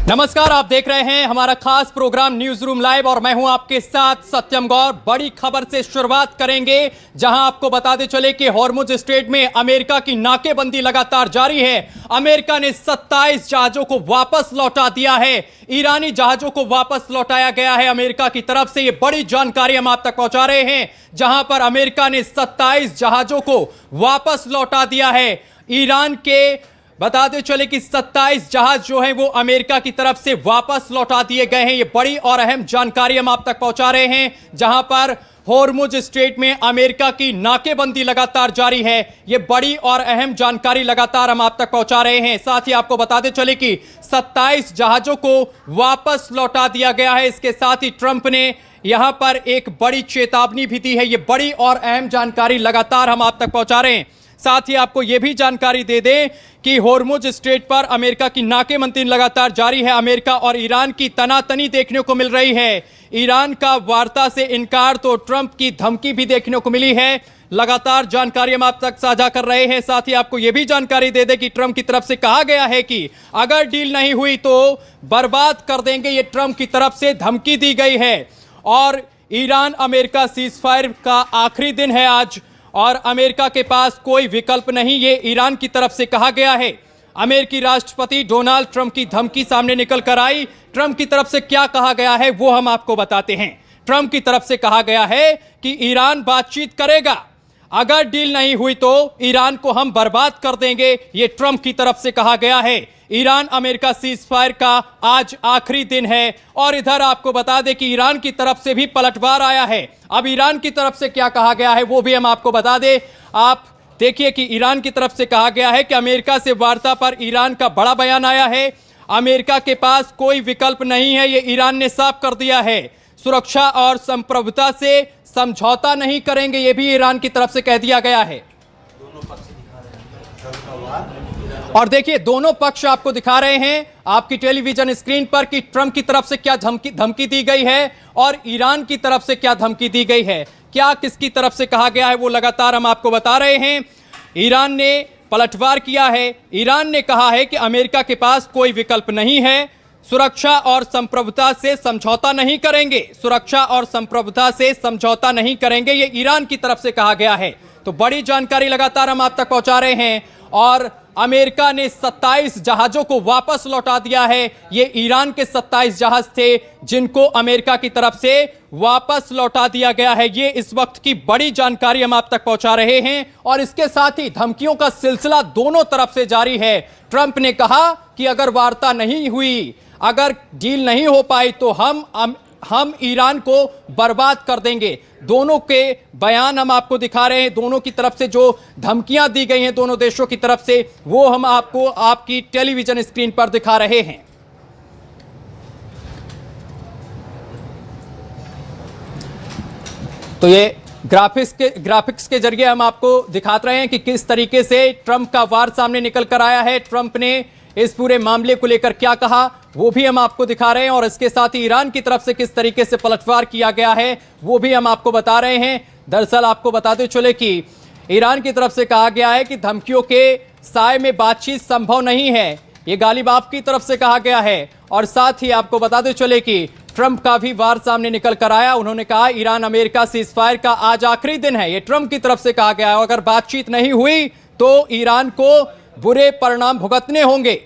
नमस्कार, आप देख रहे हैं हमारा खास प्रोग्राम न्यूज रूम लाइव और मैं हूं आपके साथ सत्यम गौर। बड़ी खबर से शुरुआत करेंगे, जहां आपको बताते चले कि हॉर्मुज स्ट्रेट में अमेरिका की नाकेबंदी लगातार जारी है। अमेरिका ने 27 जहाजों को वापस लौटा दिया है। ईरानी जहाजों को वापस लौटाया गया है अमेरिका की तरफ से। ये बड़ी जानकारी हम आप तक पहुंचा रहे हैं, जहां पर अमेरिका ने 27 जहाजों को वापस लौटा दिया है। ईरान के बताते चले कि 27 जहाज जो हैं वो अमेरिका की तरफ से वापस लौटा दिए गए हैं। ये बड़ी और अहम जानकारी हम आप तक पहुंचा रहे हैं, जहां पर हॉर्मुज स्ट्रेट में अमेरिका की नाकेबंदी लगातार जारी है। ये बड़ी और अहम जानकारी लगातार हम आप तक पहुंचा रहे हैं। साथ ही आपको बताते चले कि 27 जहाजों को वापस लौटा दिया गया है। इसके साथ ही ट्रंप ने यहां पर एक बड़ी चेतावनी भी दी है। ये बड़ी और अहम जानकारी लगातार हम आप तक पहुंचा रहे हैं। साथ ही आपको यह भी जानकारी दे दें कि हॉर्मुज स्ट्रेट पर अमेरिका की नाकेबंदी लगातार जारी है। अमेरिका और ईरान की तनातनी देखने को मिल रही है। ईरान का वार्ता से इनकार तो ट्रंप की धमकी भी देखने को मिली है। लगातार जानकारी हम आप तक साझा कर रहे हैं। साथ ही आपको यह भी जानकारी दे दें कि ट्रंप की तरफ से कहा गया है कि अगर डील नहीं हुई तो बर्बाद कर देंगे। ये ट्रंप की तरफ से धमकी दी गई है। और ईरान अमेरिका सीजफायर का आखिरी दिन है आज, और अमेरिका के पास कोई विकल्प नहीं, ये ईरान की तरफ से कहा गया है। अमेरिकी राष्ट्रपति डोनाल्ड ट्रंप की धमकी सामने निकल कर आई। ट्रंप की तरफ से क्या कहा गया है वो हम आपको बताते हैं। ट्रंप की तरफ से कहा गया है कि ईरान बातचीत करेगा, अगर डील नहीं हुई तो ईरान को हम बर्बाद कर देंगे। ये ट्रंप की तरफ से कहा गया है। ईरान अमेरिका सीजफायर का आज आखिरी दिन है। और इधर आपको बता दें कि ईरान की तरफ से भी पलटवार आया है। अब ईरान की तरफ से क्या कहा गया है वो भी हम आपको बता दें। आप देखिए कि ईरान की तरफ से कहा गया है कि अमेरिका से वार्ता पर ईरान का बड़ा बयान आया है। अमेरिका के पास कोई विकल्प नहीं है, ये ईरान ने साफ कर दिया है। सुरक्षा और संप्रभुता से समझौता नहीं करेंगे, ये भी ईरान की तरफ से कह दिया गया है। और देखिए दोनों पक्ष आपको दिखा रहे हैं आपकी टेलीविजन स्क्रीन पर कि ट्रंप की तरफ से क्या धमकी दी गई है और ईरान की तरफ से क्या धमकी दी गई है। क्या किसकी तरफ से कहा गया है वो लगातार हम आपको बता रहे हैं। ईरान ने पलटवार किया है। ईरान ने कहा है कि अमेरिका के पास कोई विकल्प नहीं है, सुरक्षा और संप्रभुता से समझौता नहीं करेंगे। सुरक्षा और संप्रभुता से समझौता नहीं करेंगे, ये ईरान की तरफ से कहा गया है। तो बड़ी जानकारी लगातार हम आप तक पहुंचा रहे हैं। और अमेरिका ने 27 जहाजों को वापस लौटा दिया है। ये ईरान के 27 जहाज थे जिनको अमेरिका की तरफ से वापस लौटा दिया गया है। ये इस वक्त की बड़ी जानकारी हम आप तक पहुंचा रहे हैं। और इसके साथ ही धमकियों का सिलसिला दोनों तरफ से जारी है। ट्रंप ने कहा कि अगर वार्ता नहीं हुई, अगर डील नहीं हो पाई तो हम ईरान को बर्बाद कर देंगे। दोनों के बयान हम आपको दिखा रहे हैं। दोनों की तरफ से जो धमकियां दी गई हैं दोनों देशों की तरफ से, वो हम आपको आपकी टेलीविजन स्क्रीन पर दिखा रहे हैं। तो ये ग्राफिक्स के जरिए हम आपको दिखा रहे हैं कि किस तरीके से ट्रंप का वार सामने निकल कर आया है। ट्रंप ने इस पूरे मामले को लेकर क्या कहा वो भी हम आपको दिखा रहे हैं। और इसके साथ ही ईरान की तरफ से किस तरीके से पलटवार किया गया है वो भी हम आपको बता रहे हैं। दरअसल आपको बताते चले कि ईरान की तरफ से कहा गया है कि धमकियों के साए में बातचीत संभव नहीं है, ये गालिब आपकी तरफ से कहा गया है। और साथ ही आपको बताते चले कि ट्रंप का भी वार सामने निकल कर आया। उन्होंने कहा ईरान अमेरिका सीजफायर का आज आखिरी दिन है, ये ट्रंप की तरफ से कहा गया है। अगर बातचीत नहीं हुई तो ईरान को बुरे परिणाम भुगतने होंगे।